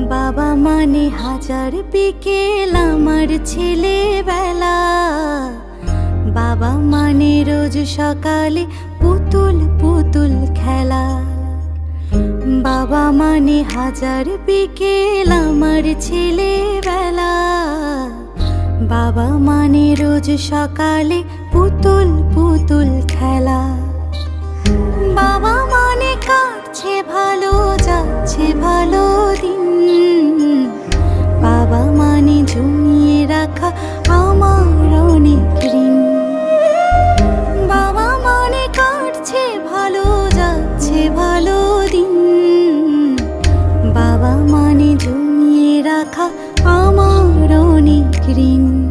বাবা মানে হাজার বিকেল আমার ছেলেবেলা। বাবা মানে রোজ সকালে পুতুল পুতুল খেলা। বাবা মানে হাজার বিকেল আমার ছেলেবেলা। বাবা মানে রোজ সকালে পুতুল পুতুল খেলা। বাবা মানে কাটছে ভালো, যাচ্ছে ভালো দিন। বাবা মানে জমিয়ে রাখা আমার অনেক ঋণ। বাবা মানে কাটছে ভালো, যাচ্ছে ভালো দিন। বাবা মানে জমিয়ে রাখা আমার অনেক ঋণ।